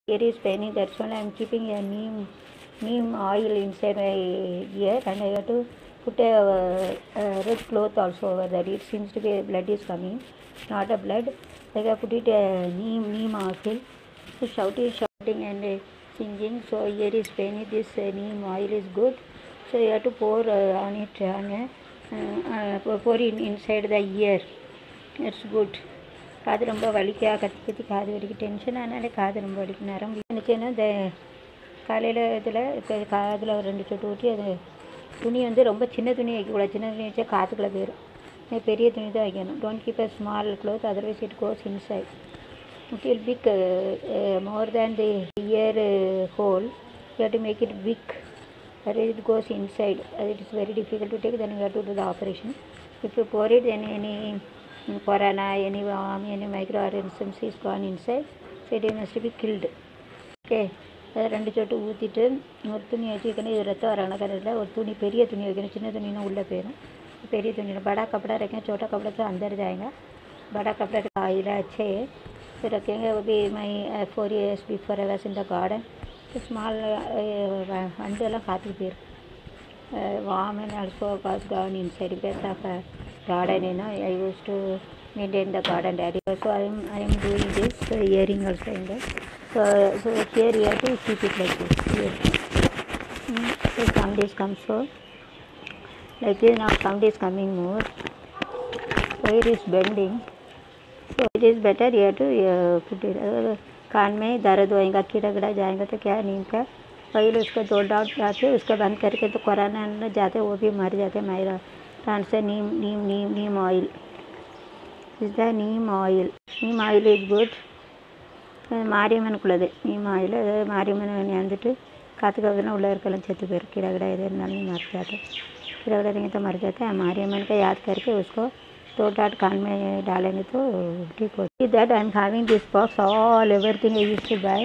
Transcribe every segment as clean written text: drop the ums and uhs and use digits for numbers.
Ear is paining, that's why I'm keeping a neem oil inside my ear, and I have to put a red cloth also over there. It seems to be blood is coming, not a blood. I have put it a neem oil. So shouting and singing. So ear is paining. This neem oil is good. So you have to pour on it pour it inside the ear. It's good. காது ரொம்ப வலிக்கா கத்தி காது வலிக்கு tension ஆனாலே காது ரொம்ப வலிக்கும் நேரம் நினச்சேன்னா இந்த காலையில் இதில் இப்போ காதில் ஒரு 2 சொட்டு ஊற்றி அது துணி வந்து ரொம்ப சின்ன துணி வைக்கக்கூடாது. சின்ன துணி வச்சா காற்றுக்குள்ளே போயிடும். பெரிய துணி தான் வைக்கணும். Don't keep a small cloth, otherwise it goes inside. It will big more than the ear hole. You have to make it big. It goes inside. It is very difficult to take. Then you have to do the operation. If you pour it, then any corona, any worm, any microorganisms is gone inside. So it must be killed. Okay. அதை 2 சொட்டு ஊற்றிட்டு ஒரு துணி வச்சு வைக்கணும். இது ரத்தம் வரான கலரில் ஒரு துணி, பெரிய துணி வைக்கணும். சின்ன துணினா உள்ளே போயிடும். பெரிய துணியில் बड़ा कपड़ा रखें, छोटा कपड़ा तो अंदर जाएगा. बड़ा कपड़ा ऑयल अच्छे फिर रखेंगे. वो भी मैं 4 years before I was in the garden. Small अंडे காற்றுக்கு போயிடும். Warm and also was gone inside because of garden. I used to maintain the garden area. So I am doing this earring also in that. So here you have to keep it like this. Here. So sound is comes so like this. Now sound is coming more. So it is bending. So it is better you have to put it. कान में दर्द होएगा, कीड़ा कीड़ा जाएगा तो क्या नीम का oil उसका 2 डॉट डालते उसका बंद करके तो कोरोना न जाते, वो भी मर जाते. मेरा कान से neem oil is the neem oil is good. மாரியம்மனுக்குள்ளது நீம் ஆயில். மாரியம்மன் வந்துட்டு காற்றுக்கு வந்து உள்ளே இருக்கலாம் செத்து போயிடும். कीड़ा कीड़ा इधर नहीं मर जाते. कीड़ा कीड़ा नहीं तो मर जाते हैं. मारियம்மन का याद करके उसको 2 डॉट कान में डालेंगे तो ठीक होती. That I am having this box, all everything I used to buy,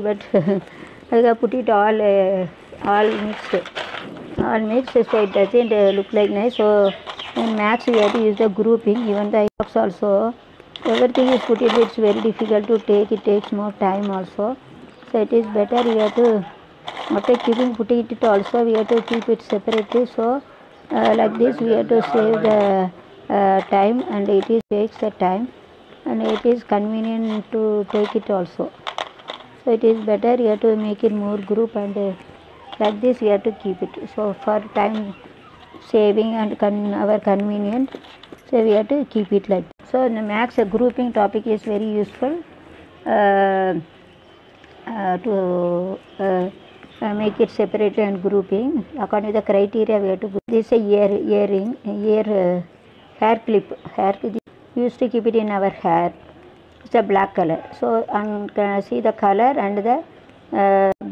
but I have put it all mixed, so it doesn't look like nice. So in maths we have to use the grouping. Even the box also, everything is put it. It's very difficult to take. It takes more time also. So it is better we have to after putting it also we have to keep it separately. So like this we have to save the time, and it takes the time, and it is convenient to take it also. So it is better you have to make it more group, and like this you have to keep it. So for time saving and our convenient, so we have to keep it like this. So in the maths grouping topic is very useful to make it separate and grouping according to the criteria. We have to put this hair clip. We used to keep it in our hair. It's a black color. So see the color and the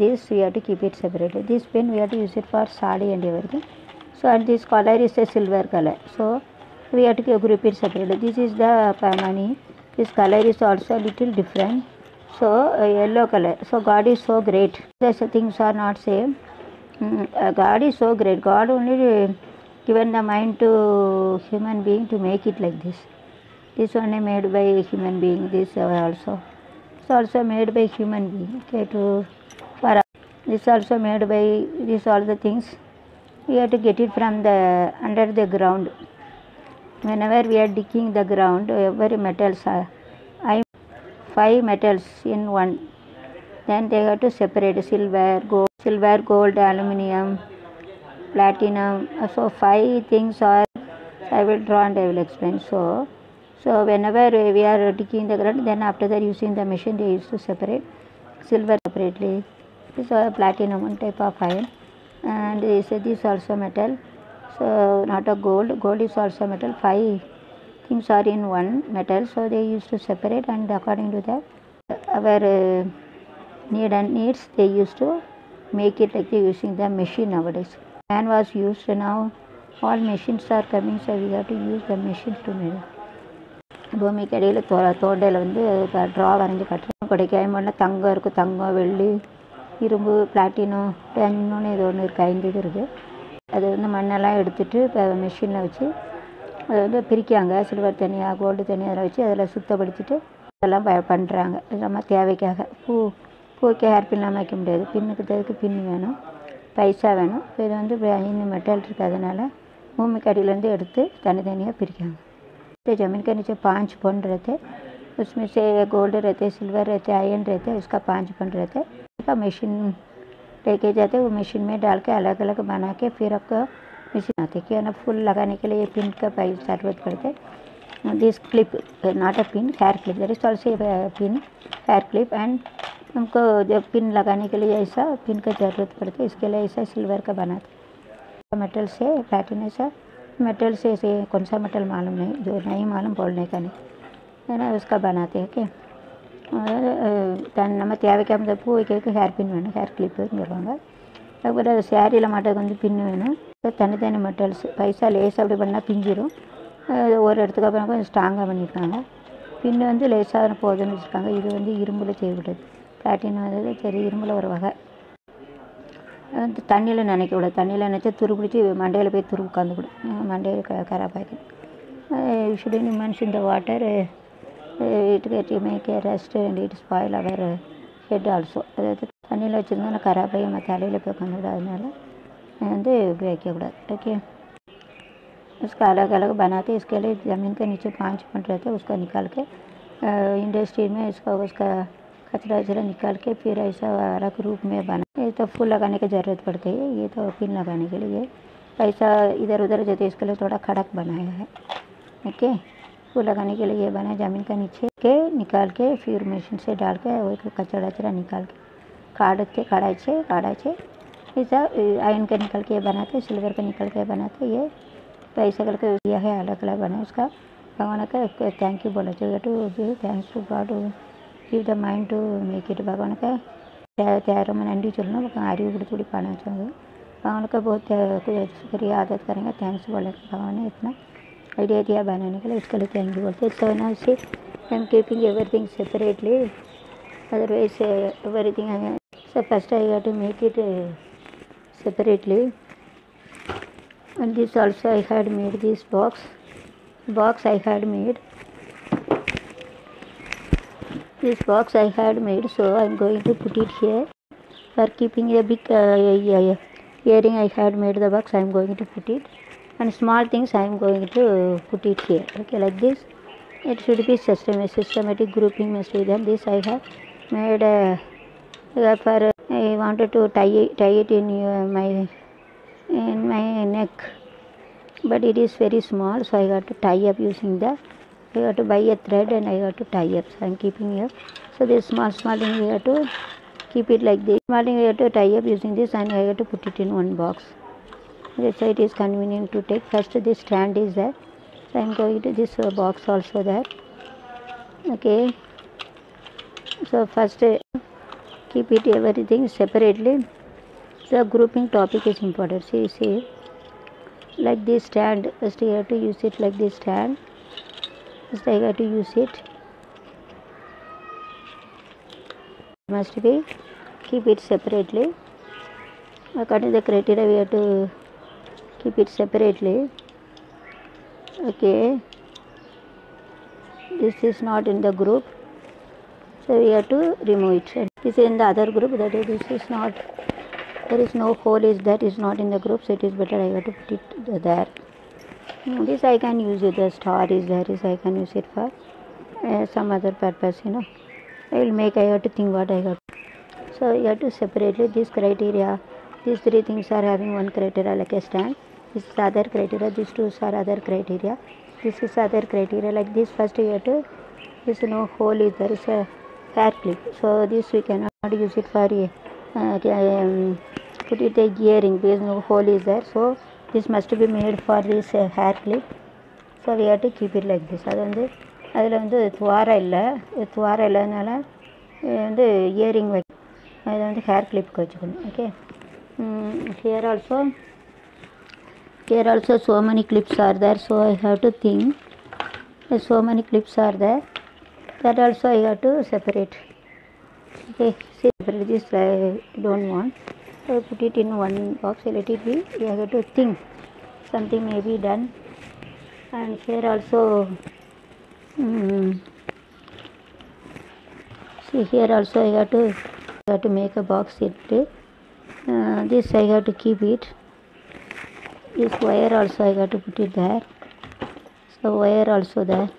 this we have to keep it separately. This pen we have to use it for sari and everything. So and this color is a silver color. So we have to group it separately. This is the money. This color is also a little different. So yellow color. So God is so great. These things are not same. God is so great. God only given the mind to human being to make it like this. This one is made by human being. This also made by human being. Okay, this also made by this all the things. We have to get it from the under the ground. Whenever we are digging the ground, every metals are 5 metals in one. Then they have to separate silver, gold, aluminium, platinum. So 5 things are. I will draw and I will explain. So whenever we are digging the ground, then after that using the machine they used to separate silver separately. This is platinum, one type of iron, and this also metal. So not a gold. Gold is also metal. 5 things are in one metal. So they used to separate, and according to that our needs they used to make it like they using the machine nowadays. Man was used. Now all machines are coming, so we have to use the machines to make it. பூமிக்கு அடியில் தோண்டையில் வந்து draw வரைஞ்சி கட்டுறோம். கொடைக்காயமெல்லாம் தங்கம் இருக்குது. தங்கம், வெள்ளி, இரும்பு, platinum, இன்னொன்று இது ஒன்று இருக்குது. 5 இது இருக்குது. அது வந்து மண்ணெல்லாம் எடுத்துகிட்டு இப்போ மிஷினில் வச்சு அதை வந்து பிரிக்காங்க. சில்வர் தனியாக, கோல்டு தனியாக அதில் வச்சு அதில் சுத்தப்படுத்திட்டு இதெல்லாம் பண்ணுறாங்க நம்ம தேவைக்காக. பூக்கு ஹேர் பின்லாம் வைக்க முடியாது, பின்னுக்கு பின்னு வேணும், பைசா வேணும். இப்போ இது வந்து இன்னும் மெட்டல் இருக்கிறதுனால பூமிக்கு அடியிலேருந்து எடுத்து तनितनिயாக பிரிக்காங்க. तो ज़मीन के नीचे 5 बन रहते, उसमें से गोल्ड रहते, सिल्वर रहते, आयरन रहते, उसका 5 बन रहते। उसका मशीन लेके जाते, वो मशीन में डाल के अलग अलग बना के फिर आपका मशीन आते कि है ना फुल लगाने के लिए पिन का पाइप ज़रूरत पड़ते। This clip not a pin, hair clip, there is also pin, hair clip. And हमको जब पिन लगाने के लिए ऐसा पिन का ज़रूरत पड़ती है, इसके लिए ऐसा सिल्वर का बनाते, मेटल से प्लैटिनम से मेटल से कौन सा मेटल मालूम नहीं, जो नहीं मालूम बोलने का नहीं है ना, उसका बनाते हैं ओके। நம்ம தேவைக்கு அந்த பூ வைக்கிறதுக்கு ஹேர் பின் வேணும், ஹேர் கிளிப்புன்னு சொல்லுவாங்க. அதுக்கப்புறம் சேரீயில் மாட்டுறதுக்கு வந்து பின்னு வேணும். தனித்தனி மெட்டல்ஸ், பைசா லேசாக அப்படி பண்ணால் பிஞ்சிடும். ஒரு இடத்துக்கு அப்புறம் கொஞ்சம் ஸ்ட்ராங்காக பண்ணியிருக்காங்க. பின்னு வந்து லேசாக போதுன்னு வச்சுருக்காங்க. இது வந்து இரும்பில் செய்யப்பட்டது, பிளாட்டினம் வந்து சரி இரும்பில் ஒரு வகை. வந்து தண்ணியில் நினைக்கக்கூடாது, தண்ணியில் நினச்சா துரு பிடிச்சி மண்டையில் போய் துரு உட்காந்துக்கூடும், மண்டையில் கராப் ஆகிடும். ஷுட் இமன்ஸ் இந்த water it make a rest and it spoil our head also. அதாவது தண்ணியில் வச்சுருந்தா கராப் ஆகி நம்ம தலையில் போய் உட்காந்துக்கூடாது, அதனால வந்து இப்படி வைக்கக்கூடாது ओके। उसका अलग अलग बनाते, इसके लिए ज़मीन के नीचे 5 बन रहते, उसको निकाल के इंडस्ट्री में उसका कचरा वचरा निकाल के फिर ऐसा अलग रूप में बना। ये तो फूल लगाने की ज़रूरत पड़ती है, ये तो पिन लगाने के लिए ऐसा इधर उधर जाते, इसके लिए थोड़ा खड़क बनाया है ओके। फूल लगाने के लिए ये बना, ज़मीन का नीचे के निकाल के फिर मशीन से डाल के वो कचरा वचरा निकाल के कढ़ाई से ऐसा आयरन का निकल के बनाते, सिल्वर का निकल के बनाते। ये पैसा करके दिया है, अलग अलग बना। उसका भगवान का थैंक यू बोला चाहिए, to give thanks to God, give the mind to make it. भगवान का तैयारों में नंडी चलना, आरी उगड़ी थोड़ी पाना चाहिए। भगवान का बहुत शुक्रिया आदत करेंगे, थैंक्स बोलेंगे। भगवान ने इतना आइडिया दिया बनाने के लिए, इसके लिए थैंक यू बोलते। So now see I am keeping everything separately, otherwise everything so first I have to make it separately. And this also I had made this box I had made this box I had made, so I am going to put it here. For keeping a big earring I had made the box, I am going to put it, and small things I am going to put it here okay, like this. It should be systematic grouping must be done. This I have made for I wanted to tie it in my neck, but it is very small, so I got to tie up using the, I got to buy a thread and I got to tie up. So I am keeping here. So this small thing we have to keep it like this. Small thing we have to tie up using this, and I have to put it in one box. So it is convenient to take. First this strand is there, so I am going to this box also there okay. So first keep it everything separately. The grouping topic is important. See like this stand, first you have to use it like this stand. First I have to use it, must be keep it separately according to the criteria. We have to keep it separately okay. This is not in the group, so we have to remove it. This is in the other group, that is this is not, there is no hole, is that is not in the group, so it is better I have to put it there. This I can use it, the star is there, is I can use it for some other purpose, you know. I will make, I have to think what I got. So you have to separately this criteria, these three things are having one criteria like a stand, this is other criteria, these two are other criteria, this is other criteria like this. First you have to, this no hole is there, is a hair clip, so this we cannot use it for put it a earring because no hole is there, so this must be made for this hair clip, so we have to keep it like this. அது வந்து அதில் வந்து துவாரம் இல்லைனால வந்து earring வை, அதில் வந்து hair கிளிப்புக்கு வச்சுக்கணும் okay. here also so many clips are there, so I have to think so many clips are there, that also I have to separate okay. Separate this I don't want, so put it in one box, let it be. You have to think something may be done. And here also See here also I have to make a box it. This I have to keep it. This wire also I got to put it there. So wire also there.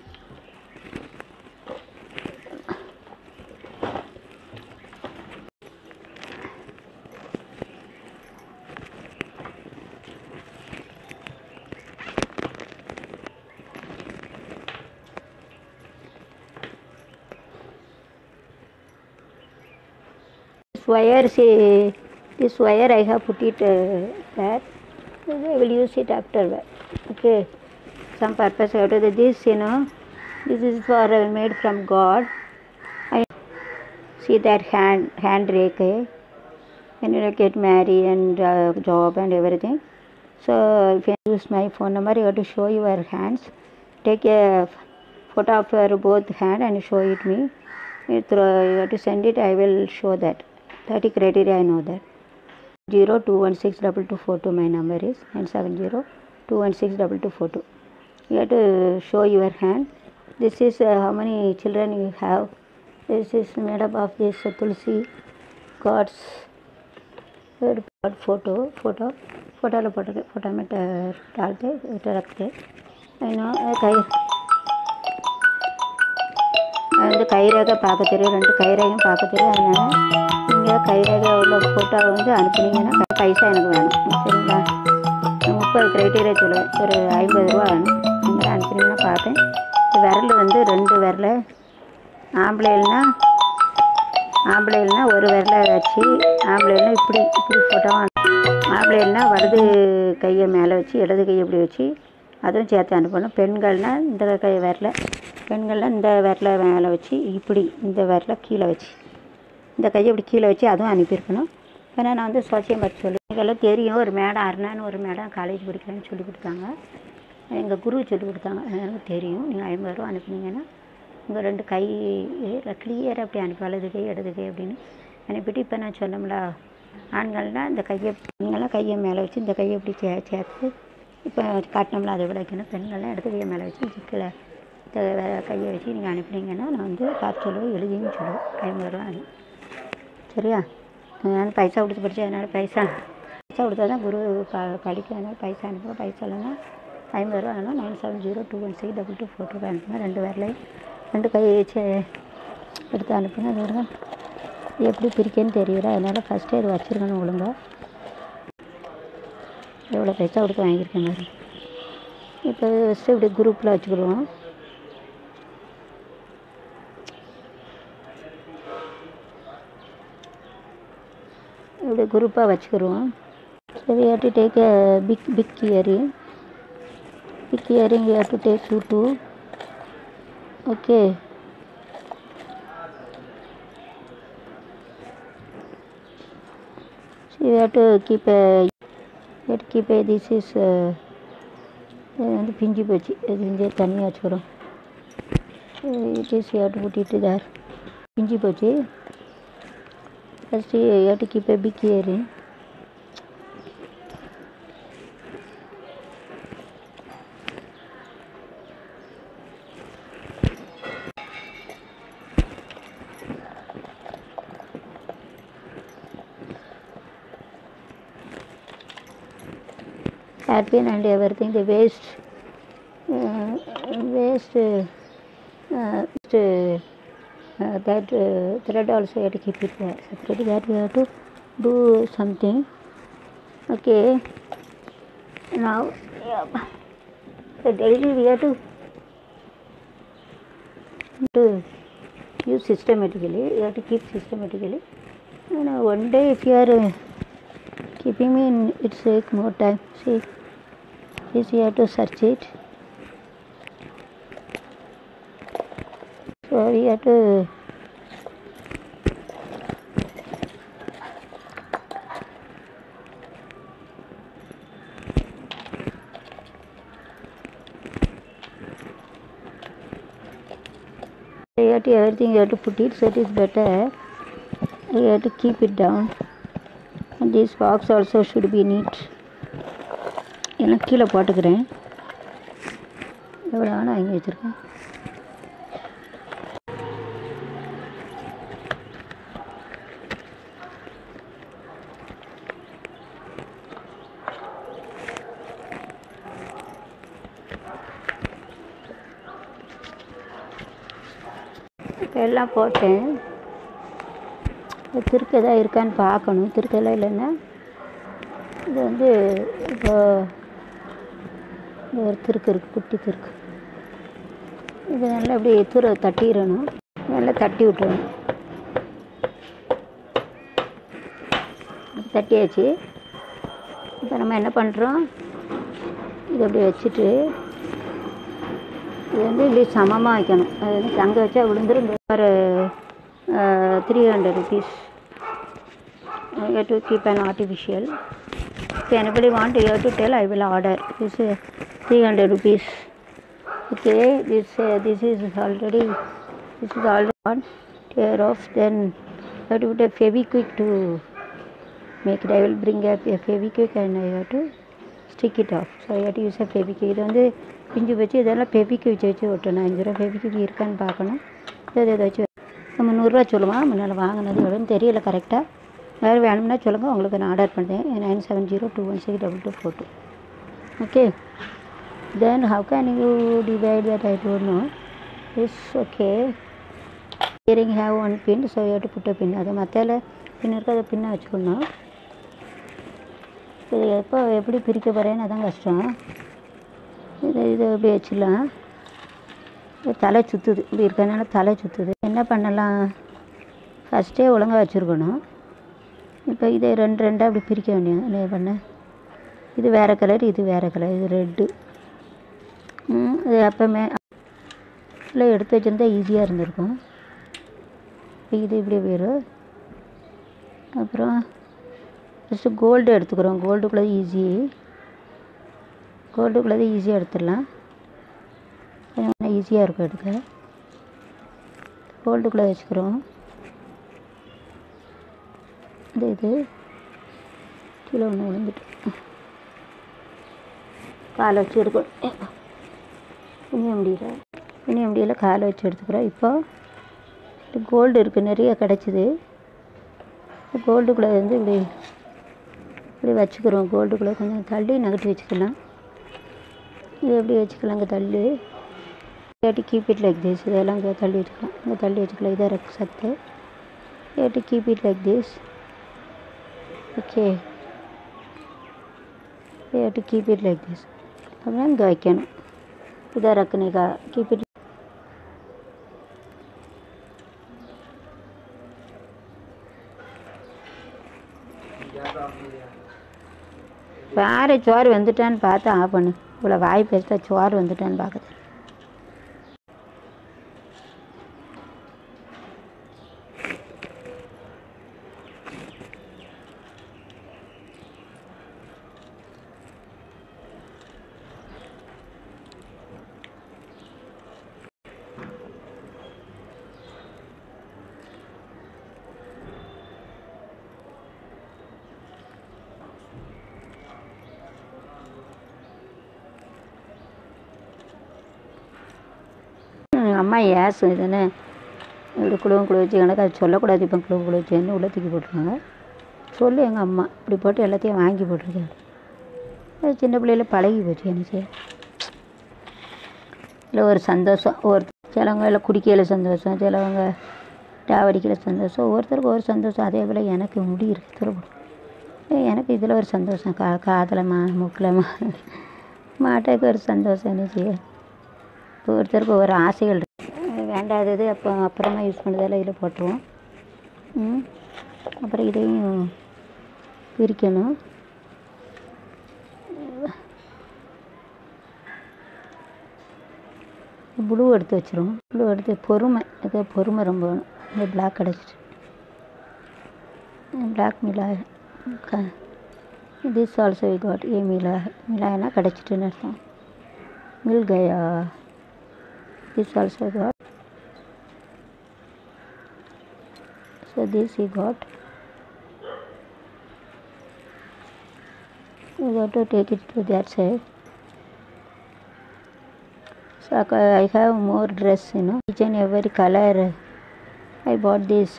This wire I have put it there. I will use it after. Okay, some purpose I have to do this. This is for made from God. I see that hand rake. When you get married and job and everything. So if you use my phone number, you have to show your hands. Take a photo of your both hand and show it me. You have to send it. I will show that. 30 criteria I know that. 02162242 my number is 97021622242. You have to show your hand. This is how many children you have. This is made up of this tulsi God's photo में डालते रखते வந்து கைரேகை பார்க்க தெரியும், 2 கைரேகையும் பார்க்க தெரியும். அதனால் நீங்கள் கைரேகை உள்ள ஃபோட்டோ வந்து அனுப்புனீங்கன்னா பைசா எனக்கு வேணும். சரிங்களா? 30 க்ரைட்டீரியா சொல்லுவேன். ஒரு 50 ரூபா வேணும். நீங்கள் அனுப்புனீங்கன்னா பார்ப்பேன். விரல் வந்து 2 விரல ஆம்பளைனா ஒரு விரலை வச்சு, ஆம்பளைனா இப்படி ஃபோட்டோவாக, ஆம்பளைனா வலது கையை மேலே வச்சு இடது கையை இப்படி வச்சு அதுவும் சேர்த்து அனுப்பணும். பெண்கள்னால் இந்த கை பெண்கள்லாம் இந்த விரலை மேலே வச்சு இப்படி இந்த விரலை கீழே வச்சு இந்த கையை இப்படி கீழே வச்சு அதுவும் அனுப்பியிருக்கணும். ஏன்னா நான் வந்து சோசியம் பற்றி இதெல்லாம் தெரியும். ஒரு மேடம் அருணான்னு ஒரு மேடம் காலேஜ் படிக்கிறேன்னு சொல்லி கொடுத்தாங்க. எங்கள் குரு சொல்லி கொடுத்தாங்க. எனக்கு தெரியும். நீங்கள் 50 ரூபா அனுப்புனீங்கன்னா உங்கள் 2 கை கிளியராக அப்படி அனுப்பி வலது கை இடது கை அப்படின்னு அனுப்பிட்டு, இப்போ நான் சொன்னோம்ல ஆண்கள்னால் இந்த பெண்கள்லாம் கையை மேலே வச்சு இந்த கையை இப்படி சேர்த்து இப்போ காட்டினோம்ல அதை விட வைக்கணும். பெண்கள்லாம் இடது கையை மேலே வச்சு கீழே கையை வச்சு நீங்கள் அனுப்புனீங்கன்னா நான் வந்து பார்த்து சொல்லுவேன், எழுதியும் சொல்லுவேன். 50 ரூபா அது. சரியா? நான் பைசா கொடுத்து படித்தேன். அதனால் பைசா கொடுத்தா தான் குரு படிக்க. அதனால் பைசா அனுப்புகிறேன். பைசா இல்லைன்னா 50 ரூபா வேணும். 97021622242 அனுப்புங்க. 2 விரலையும் 2 கை வச்சு எடுத்து அனுப்புங்க. அதோட எப்படி பிரிக்கன்னு தெரியல. அதனால் ஃபஸ்ட்டே அது வச்சுருக்கணும் ஒழுங்காக. எவ்வளோ பைசா கொடுத்து வாங்கியிருக்கேன் மாதிரி. இப்போ ஃபஸ்ட்டு இப்படி குரூப்பில் வச்சுக்கிடுவோம். இப்படி குரூப்பாக வச்சுக்கிடுவோம். So we have to take a big earring. Big earring we have to take 2. Okay. So we have to keep this is pinji pochi. Pinji taniya வச்சுக்கிறோம். It is we have to put it there. Pinji pochi. First you have to keep a big earring. Hairpin and everything, the waist that thread also you have to keep it there separately. That we have to do something. Okay, now the daily we have to use systematically. You have to keep systematically. And one day if you are keeping me in, it take more time. See, this you have to search it. So we have to everything you have to put it so it is better. You have to keep it down. And this box also should be neat. எல்லாம் கீழே போட்டுக்கிறேன். எவ்வளோ வேணால் வாங்கி வச்சுருக்கேன். எல்லாம் போட்டேன். திருக்கு எதாவது இருக்கான்னு பார்க்கணும். திருக்கெல்லாம் இல்லைன்னா இது வந்து இப்போ ஒரு திருக்கு இருக்குது, குட்டி திருக்கு. இது நல்லா இப்படி தட்டிடணும், நல்லா தட்டி விட்டுறணும். தட்டியாச்சு. இப்போ நம்ம என்ன பண்ணுறோம், இதை அப்படி வச்சுட்டு இது வந்து இப்படி சமமாக வைக்கணும். அது வந்து தங்க வச்சா விழுந்துரும். ஒரு 300 rupees. You have to keep an artificial. If anybody want, you have to tell, I will order. This is 300 rupees. Okay, this is already on tear off. Then you have to put a Fevikwik to make it. I will bring up a Fevikwik and I have to stick it off. So you have to use a Fevikwik. இது வந்து பிஞ்சு வச்சு இதெல்லாம் Fevikwik வச்சு ஒட்டணும். 5 ரூபா Fevikwik இருக்கான்னு பார்க்கணும். இதை வச்சு நம்ம 100 ரூபா சொல்லுவோம். முன்னால் வாங்கினது எவ்வளோன்னு தெரியல கரெக்டாக. வேறு வேணும்னா சொல்லுங்கள், உங்களுக்கு நான் ஆர்டர் பண்ணுறேன். 9702162242. Okay. Then how can you divide that? I don't know. It's okay. Earring have one pin, so you have to put a pin. அது மற்ற பின் இருக்க அதை பின்னை வச்சுக்கணும். இது எப்போ எப்படி பிரிக்க போகிறேன்னு அதான் கஷ்டம். இதை எப்படி வச்சிடலாம். தலை சுற்றுது, இப்படி இருக்கனால தலை சுற்றுது. என்ன பண்ணலாம், ஃபஸ்ட்டே ஒழுங்காக வச்சுருக்கணும். இப்போ இதை ரெண்டாக அப்படி பிரிக்க வேண்டியது. என்ன பண்ண, இது வேறு கலர், இது வேறு கலர், இது ரெட்டு. இது எப்போவுமே இல்லை எடுத்து வச்சுருந்தா ஈஸியாக இருந்திருக்கும். இப்போ இது இப்படி போயிடும். அப்புறம் ஃபஸ்ட்டு கோல்டு எடுத்துக்கிறோம். கோல்டுக்குள்ளே ஈஸியாக எடுத்துடலாம். கொஞ்சம் ஈஸியாக இருக்கும் எடுக்க. கோல்டுக்குள்ளே வச்சுக்கிறோம். இது கீழே ஒன்று விழுந்துட்டு காலை வச்சு எடுக்கணும். புனிய முடியல காலை வச்சு எடுத்துக்கிறோம். இப்போ கோல்டு இருக்குது, நிறைய கிடச்சிது. கோல்டுக்குள்ளே வந்து இப்படி வச்சுக்கிறோம். கோல்டுக்குள்ளே கொஞ்சம் தள்ளி நகட்டி வச்சுக்கலாம். இது எப்படி வச்சுக்கலாம், இங்கே தள்ளி இல்லாட்டி கீப் இட் லைக் திஸ். இதெல்லாம் இங்கே தள்ளி வச்சுக்கலாம், இங்கே தள்ளி வச்சுக்கலாம். இதாக இருக்கு சத்து. இல்லாட்டி keep it like this. Okay, இல்லாட்டி கீப் இட் லைக் திஸ். அப்புறம் இங்கே வைக்கணும். இதாக ரக்குனேக்கா கீப் இட். வேறு சோறு வந்துட்டான்னு பார்த்து ஆஃப் பண்ணு. இவ்வளோ வாய் பேசிட்டா சோறு வந்துட்டான்னு பார்க்குது. அம்மா ஏசும் இதுன்னு இப்படி குழுவ வச்சு எனக்கு அது சொல்லக்கூடாது. இப்போ குழுவ வச்சுன்னு உள்ளே தூக்கி போட்டுருக்காங்க. சொல்லு எங்கள் அம்மா இப்படி போட்டு எல்லாத்தையும் வாங்கி போட்டிருக்காரு. அது சின்ன பிள்ளையில பழகி போச்சு எனக்கு. இல்லை ஒரு சந்தோஷம், சிலவங்க இல்லை குடிக்கையில் சந்தோஷம், சிலவங்க டாவடிக்கையில் சந்தோஷம், ஒவ்வொருத்தருக்கு ஒரு சந்தோஷம். அதே போல் எனக்கு முடி இருக்குது திருப்பூர். எனக்கு இதில் ஒரு சந்தோஷம், காதலமா மூக்கிலமா மாட்டாக்கு ஒரு சந்தோஷம். என்ன செய்ய, ஒவ்வொருத்தருக்கு ஒவ்வொரு ஆசைகள் இருக்குது. வேண்டாதது அப்புறமா யூஸ் பண்ணுறதால இதில் போட்டுருவோம். அப்புறம் இதையும் பிரிக்கணும். ப்ளூ எடுத்து வச்சிருவோம். ப்ளூ எடுத்து பொறுமை ரொம்ப வேணும். இந்த பிளாக் கிடச்சிட்டு பிளாக் மிளாய். This also we got a மிளாய்னா கிடச்சிட்டுன்னு அர்த்தம். மில் கயா. This also got. So this he got. We got to take it to that side. So I have more dress, each and every color. I bought this.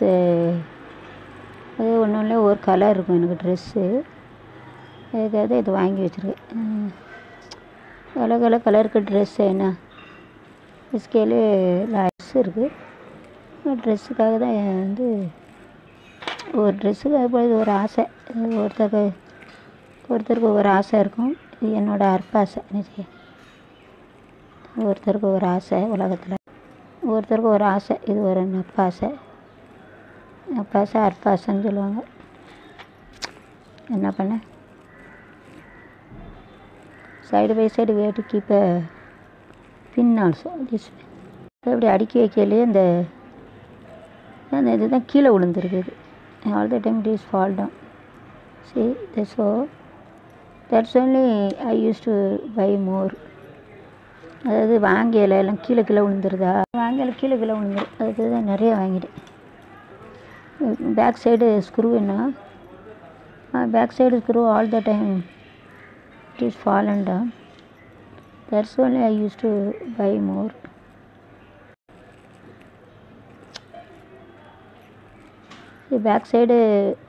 அது ஒன்றும் ஒரு colour இருக்கும் எனக்கு ட்ரெஸ்ஸு. அதுக்காக இது வாங்கி வச்சுருக்கேன். अलग अलग कलर के ड्रेस है ना, इसके लिए लाइट्स இருக்குது. ட்ரெஸ்ஸுக்காக தான் வந்து ஒரு ட்ரெஸ்ஸுக்காக போய் ஒரு ஆசை. ஒருத்தருக்கு ஒவ்வொரு ஆசை இருக்கும். இது என்னோடய அற்பாசை. ஒருத்தருக்கு ஒரு ஆசை உலகத்தில், ஒருத்தருக்கு ஒரு ஆசை. இது ஒரு நப்பாசை. நப்பாசை அற்பாசைன்னு சொல்லுவாங்க. என்ன பண்ண, side by side we have to keep a pin also. this அப்படி அடுக்கி வைக்கலையே அந்த இதுதான் கீழே விழுந்துருக்குது. all the time it is fall down. See, so that's only I used to buy more. அதாவது வாங்கியில் எல்லாம் கீழே விழுந்துருதா, வாங்கியில் கீழே விழுந்துரு, அதுக்கு தான் நிறைய வாங்கிட்டேன். பேக் சைடு ஸ்க்ரூ என்ன, back side screw all the time it is fallen down. That's only I used to buy more. Back side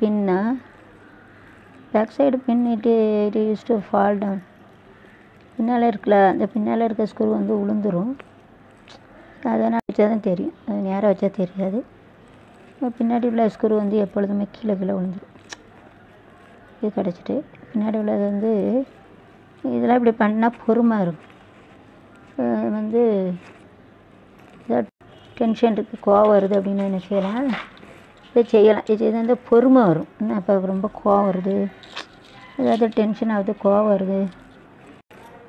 பின்னா, back side pin it used to fall down. பின்னால் இருக்கல, அந்த பின்னால் இருக்க ஸ்க்ரூ வந்து விழுந்துரும். அதனால் வச்சா தான் தெரியும், அது நேராக வச்சா தெரியாது. பின்னாடி உள்ள ஸ்க்ரூ வந்து எப்பொழுதுமே கீழே விழுந்துடும். இது கிடச்சிட்டு பின்னாடி உள்ளது வந்து இதெல்லாம் இப்படி பண்ணால் பொறுமை இருக்கும். வந்து டென்ஷன் இருக்குது, கோவம் வருது அப்படின்னு என்ன செய்யலாம், இதை செய்யலாம். இது வந்து பொறுமை வரும். என்ன இப்போ ரொம்ப கோவம் வருது, ஏதாவது டென்ஷன் ஆகுது, கோவம் வருது,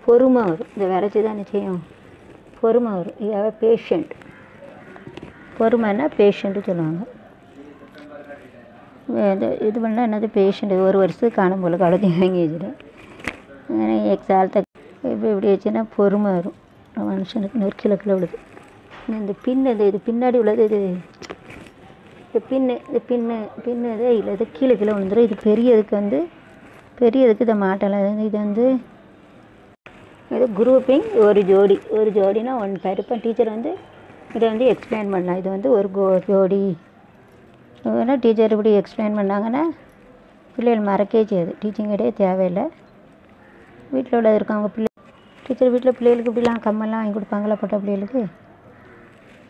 பொறுமை வரும். இந்த விரைச்சி தான் என்ன செய்யும், பொறுமை வரும். இதாவது பேஷண்ட், பொறுமைன்னா பேஷண்ட்டு சொல்லுவாங்க. இது பண்ணால் என்னது பேஷண்ட்டு, ஒரு வருஷத்துக்கு காணும் போல் கழுத்தையும் வாங்கி வச்சுட்டேன். எக்ஸால்ட்ட இப்படி வச்சுன்னா பொறுமை வரும் மனுஷனுக்கு. நூறு கிலோ விழுது. இந்த பின்னு இது பின்னாடி உள்ளது, இது பின்னு இது இல்லை, இது கீழே விழுந்துடும். இது பெரியதுக்கு இதை மாட்டலாம். இது வந்து இது குரூப்பிங், ஒரு ஜோடினா ஒன் பேர். இப்போ டீச்சர் வந்து இதை வந்து எக்ஸ்பிளைன் பண்ணலாம். இது வந்து ஒரு ஜோடி வேணால் டீச்சர் இப்படி எக்ஸ்பிளைன் பண்ணாங்கன்னா பிள்ளைகள் மறக்கே செய்யுது. டீச்சிங் இடையே தேவையில்லை. வீட்டில் உள்ள இருக்கவங்க டீச்சர் வீட்டில் பிள்ளைகளுக்கு இப்படிலாம் கம்மெல்லாம் வாங்கி கொடுப்பாங்களா பட்ட பிள்ளைகளுக்கு.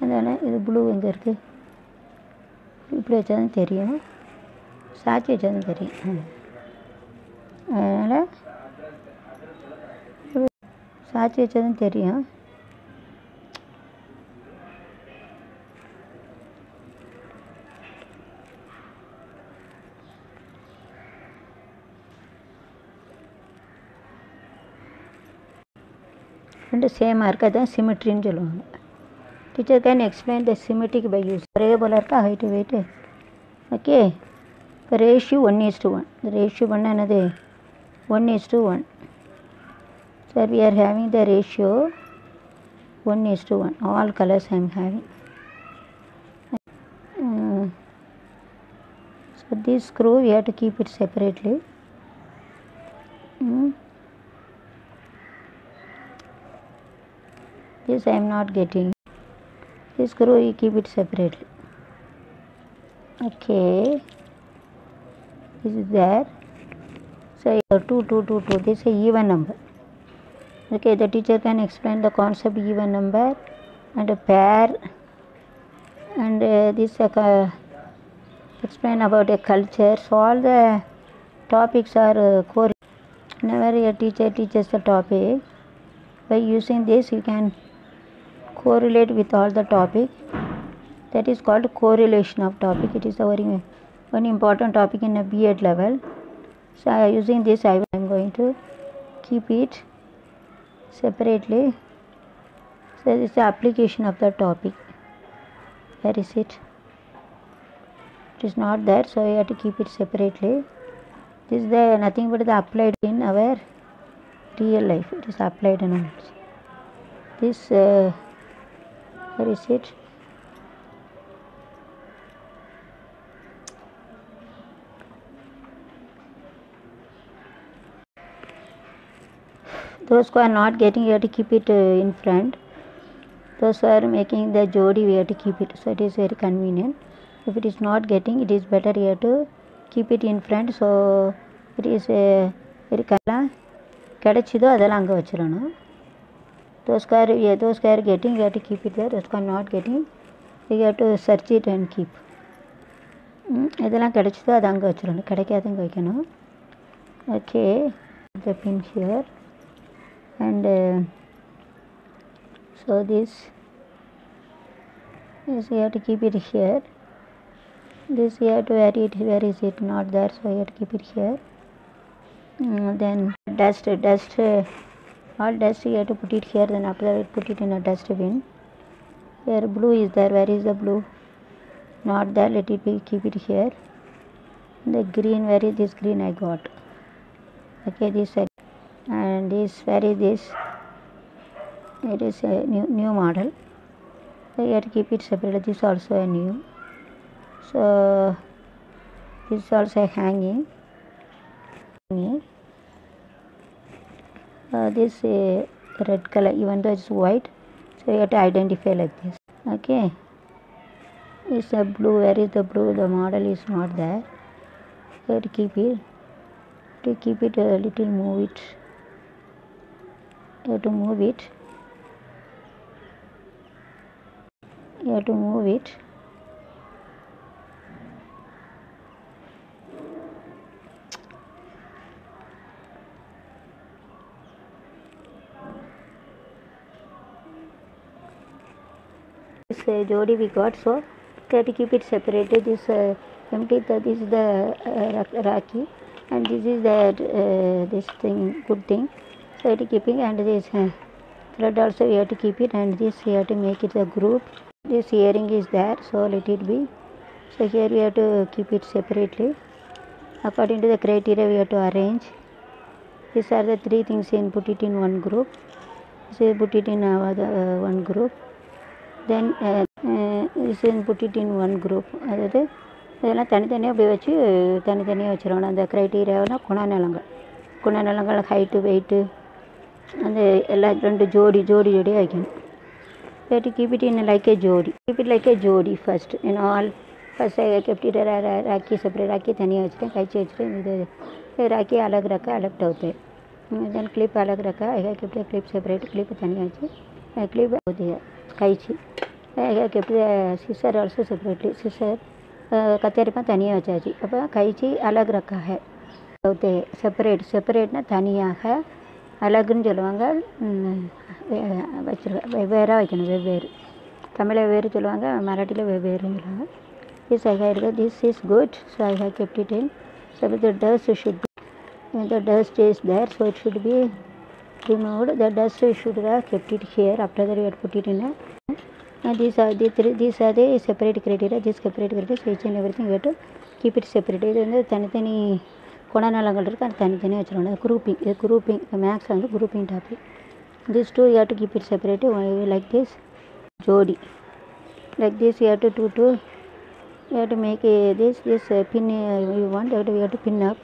அதனால் இது ப்ளூ எங்கே இருக்குது, இப்படி வச்சாதான் தெரியும், சாட்சி வச்சாதான் தெரியும். அதனால் சாட்சி வச்சாதான் தெரியும். ரெண்டு சேமாக இருக்குது, அதுதான் சிமெட்ரின்னு சொல்லுவாங்க. Teacher can explain the symmetric by use. ஒரே போல் இருக்கா ஹைட்டு வெயிட்டு. ஓகே, இப்போ ரேஷியோ 1:1. இந்த ரேஷியோ பண்ணால் என்னது 1:1. Sir, we are having the ratio 1:1. All colors I am having. So this screw we have to keep it separately. This I am not getting. This screw you keep it separately. Okay, this is there. So 2. This is a even number. Okay, the teacher can explain the concept even number and a pair, and this explain about a culture. So all the topics are whenever a teacher teaches the topic, by using this you can correlate with all the topic. That is called correlation of topic. It is a very one important topic in a B.Ed level. So using this I am going to keep it separately. So this is the application of the topic. Where is it? It is not there, so you have to keep it separately. This is the nothing but the applied in our real life. It is applied in us. This where is it? Those who are not getting, you have to keep it in front. Those who are making the jodi, we have to keep it. So it is very convenient. If it is not getting, it is better you have to keep it in front. So it is very கிடைச்சிதோ அதெல்லாம் அங்கே வச்சிடணும். Those who are getting, you have to keep it there. Those who are not getting, you have to search it and keep. இதெல்லாம் கிடைச்சதோ அது அங்கே வச்சிடணும், கிடைக்காதங்க வைக்கணும். Okay, the pin here and so this you have to keep it here. This you have to vary it, where is it not there, so you have to keep it here. Then dust all dust you have to put it here, then after that put it in a dustbin. Here blue is there, where is the blue? Not there, let it be, keep it here. The green, where is this green I got? Okay, this and this, where is this? It is a new model, so you have to keep it separate. This also a new, so this also hanging. This red color, even though it's white, so you have to identify like this. Okay, it's a blue, where is the blue? The model is not there, you have to keep it. To keep it a little, move it. You have to move it. You have to move it. This jodi we got, so you have to keep it separated. This empty, this is the Rakhi, and this is the this thing, good thing, so you have to keep it. And this thread also you have to keep it, and this you have to make it a group. This earring is there, so let it be. So here we have to keep it separately according to the criteria. We have to arrange. These are the three things, in put it in one group, so put it in one group. Then this is put it in one group. அதாவது இதெல்லாம் தனித்தனியாக போய் வச்சு தனித்தனியாக வச்சிடணும். அந்த க்ரைட்டீரியாவில் குணநலங்கள் height weight அந்த எல்லாம் ரெண்டு ஜோடியாக வைக்கணும். to keep it in like a jodi. Keep it like a jodi first. In all, first I kept it राखी separate, राखी तनिया वचते कैचे वचते फिर राखी अलग रखा, अलग होते. Then clip अलग रखा, I kept the clip separate, clip Tania वचते clip होती है कैची. I kept the scissor also separately. Scissor कतेरे में तनिया वचाची. अब कैची अलग रखा है होते separate ना तनिया है अलगன்னு சொல்லுவாங்க. வச்சிருக்க வெவ்வேறாக வைக்கணும். வெவ்வேறு தமிழில் வெவ்வேறு சொல்லுவாங்க, மராட்டியில் வெவ்வேறுன்னு சொல்லுவாங்க. This I hate this is good, so I have kept it in. So the dust should be the dust is there, so it should be removed. The dust should have kept it here. After that we have put it in a these are the separate criteria. This separate criteria, so each and everything we have to keep it separate. இது வந்து தனித்தனி குணநலங்கள் இருக்குது, அது தனித்தனியாக வச்சுருவாங்க. Grouping maths வந்து grouping topic. These two you have to keep it separate like this jodi. Like this you have to do. You have to make this pin you want. We have to pin up,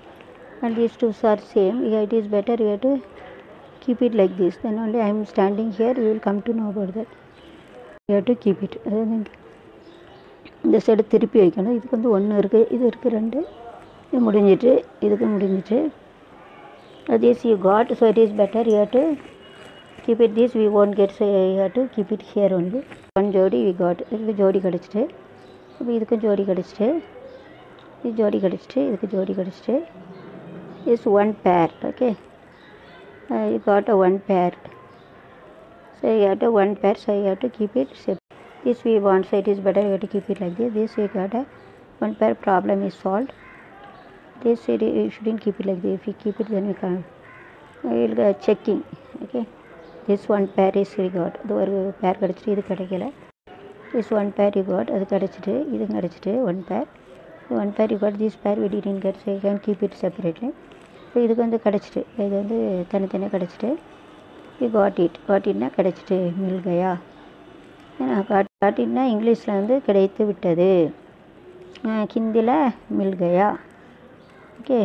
and these two are same. Yeah, it is better you have to keep it like this. Then only I am standing here, you will come to know about that. You have to keep it. இந்த side திருப்பி வைக்கணும். இதுக்கு வந்து ஒன்று இருக்குது, இது இருக்குது ரெண்டு. இது முடிஞ்சிட்டு இதுக்கு முடிஞ்சிட்டு. This you got, so it is better you have to keep it this. We won't get, so you have to keep it here only. One jodi we got. இதுக்கு ஜோடி கிடச்சிட்டு, இப்போ இதுக்கும் ஜோடி கிடச்சிட்டு, இது ஜோடி கிடச்சிட்டு, இதுக்கு ஜோடி கிடச்சிட்டு. Is one pair. Okay, you got a one pair, so you have to one pair, so you have to keep it separate. This we want, so it is better you have to keep it like this. This we got a one pair, problem is solved. This you shouldn't keep it like this. If you keep it, then we can't, we will go checking. Okay, this one pair is we got. இது ஒரு பேர் கிடச்சிட்டு, இது கிடைக்கல. This one pair you got, அது கிடச்சிட்டு, இது கிடச்சிட்டு one pair. One pair you got, this pair we didn't get, so you can keep it separately. இப்போ இதுக்கு வந்து கிடச்சிட்டு, இது வந்து தனித்தனியாக கிடச்சிட்டு, யூ காட்டிட்னா கிடச்சிட்டு, மில் கயா. காட்டிட்னா இங்கிலீஷில் வந்து கிடைத்து விட்டது, ஹிந்தியில் மில் கயா. Okay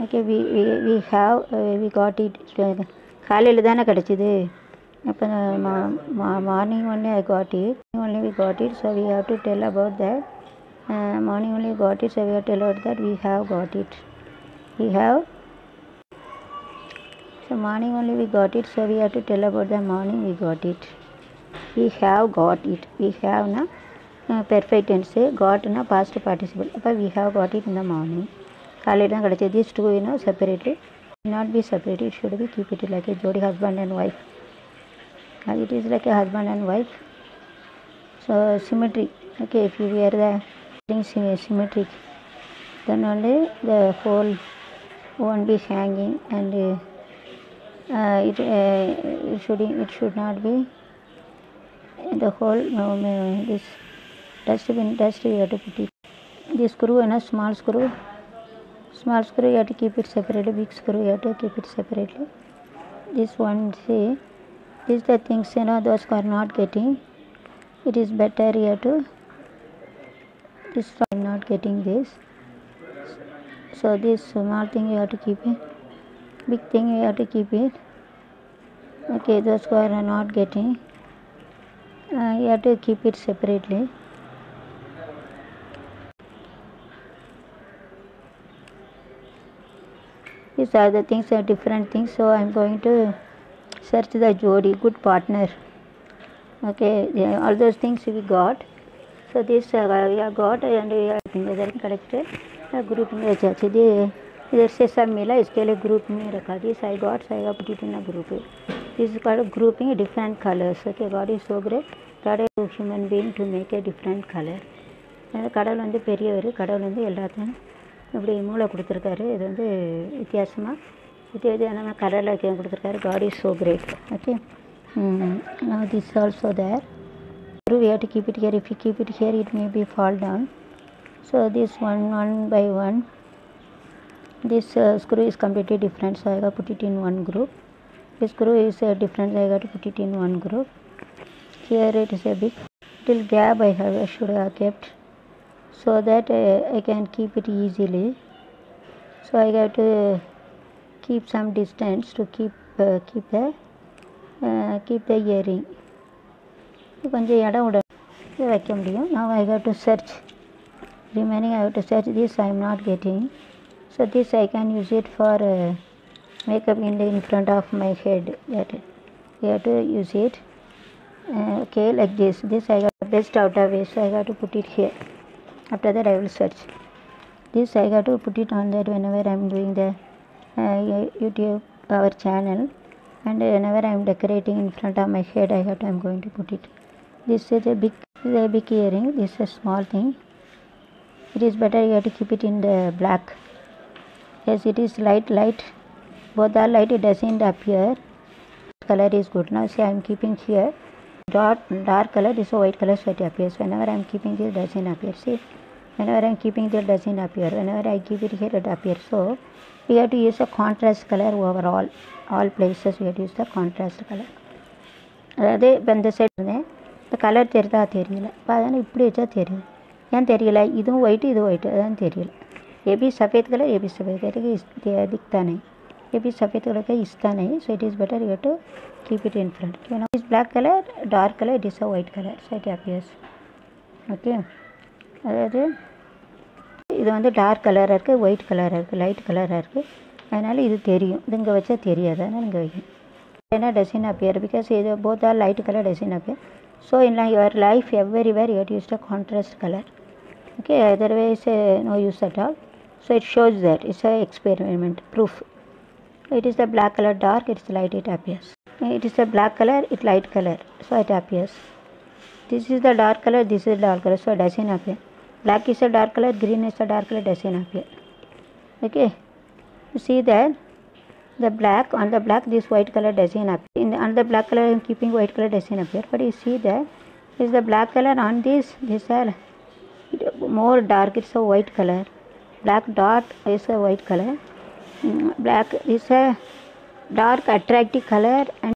okay, we have we got it. காலையில் தானே கிடச்சிது, அப்போ morning only I got it, only we got it. So we have to tell about that. Morning only got it, so we have to tell about that. We have got it. We have. So morning only we got it, so we have to tell about the morning we got it. We have got it. We have na. perfect tense got na past participle. But we have got it in the morning. College na kadachedi. These two separately. Not be separated. It should be keep it like a jodi husband and wife. It is like a husband and wife. So symmetry. Okay, if you wear the things symmetric, then only the whole won't be hanging, and it should not be the whole. No, this dustbin dust you have to put it. This screw and a small screw you have to keep it separately. Big screw you have to keep it separately. This one, see, these the things those who are not getting. It is better here to this I'm not getting this, so this small thing you have to keep it, big thing you have to keep it. Okay, those who are not getting, you have to keep it separately. These are the things are different things, so I'm going to search the jodi, good partner. Okay, all those things we got. So this we have got and we have collected group में अच्छे इधर से सब मिला इसके लिए group में रखा. This I got, so I have put it in a group. This is called grouping different colors. Okay, God is so great. God is a human being to make a different color. கடவுள் வந்து பெரியவர், கடவுள் வந்து எல்லாத்தையும் இப்படி மூளை கொடுத்துருக்காரு. இது வந்து வித்தியாசமாக கலரில் கொடுத்துருக்காரு. God is so great. Okay, now this is also there. We have to keep it here. If you keep it here, it may be fall down. So this one by one, this screw is completely different, so I have to put it in one group. This screw is different, so I have to put it in one group. Here it is a big little gap I should have kept, so that I can keep it easily. So I have to keep some distance to keep the earring. கொஞ்சம் இடம் விட வைக்க முடியும். Now I have to search. Remaining I have to search. This I am not getting. So this I can use it for makeup in front of my head. That you have to use it. Okay, like this. This I got best out of it. So I got to put it here. After that I will search. This I got to put it on that whenever I am doing the YouTube our channel, and whenever I am decorating in front of my head, I am going to put it. This is a big earring. This is a small thing. It is better you have to keep it in the black. Yes, it is light. Both are light. It doesn't appear. Color is good. Now see, I am keeping here. Dark color. This is white color, so it appears. Whenever I am keeping this, doesn't appear. See, whenever I am keeping this, doesn't appear. Whenever I keep it here, it appears. So we have to use a contrast color overall. All places we have to use the contrast color. அதாவது இப்போ இந்த side இருந்தேன், இந்த colour தெரியுதா தெரியல. இப்போ அதனால் இப்படி வச்சா தெரியுது. ஏன் தெரியல? இதுவும் ஒயிட்டு இது ஒயிட்டு, அதான் தெரியல. ये भी सफ़ेद कलर, ये भी सफ़ेद कलर दिखता नहीं. ये भी सफ़ेद कलर का इसता नहीं. So it is better you have to keep it in front. You know, this black color, dark color, it is a white color. So it appears. Okay, அதாவது இது வந்து டார்க் கலராக இருக்குது, ஒயிட் கலராக இருக்குது, லைட் கலராக இருக்குது. அதனால் இது தெரியும். இது இங்கே வச்சா தெரியாது, அதனால் இங்கே வைக்கணும். ஏன்னா doesn't appear because both are light color, doesn't appear. So in your life everywhere you have to use the contrast color. Okay, otherwise no use at all. So it shows that it's a experiment proof. It is the black color dark, it's light, it appears. It is the black color, it light color, so it appears. This is the dark color, this is dark color, so it doesn't appear. Black is a dark color, green is a dark color, doesn't appear. Okay, you see that the black on the black, this white color doesn't appear. On the black color I am keeping white color, doesn't appear. But you see that is the black color on this are more dark, it's a white color. Black dot is a white color. Black is a dark attractive color, and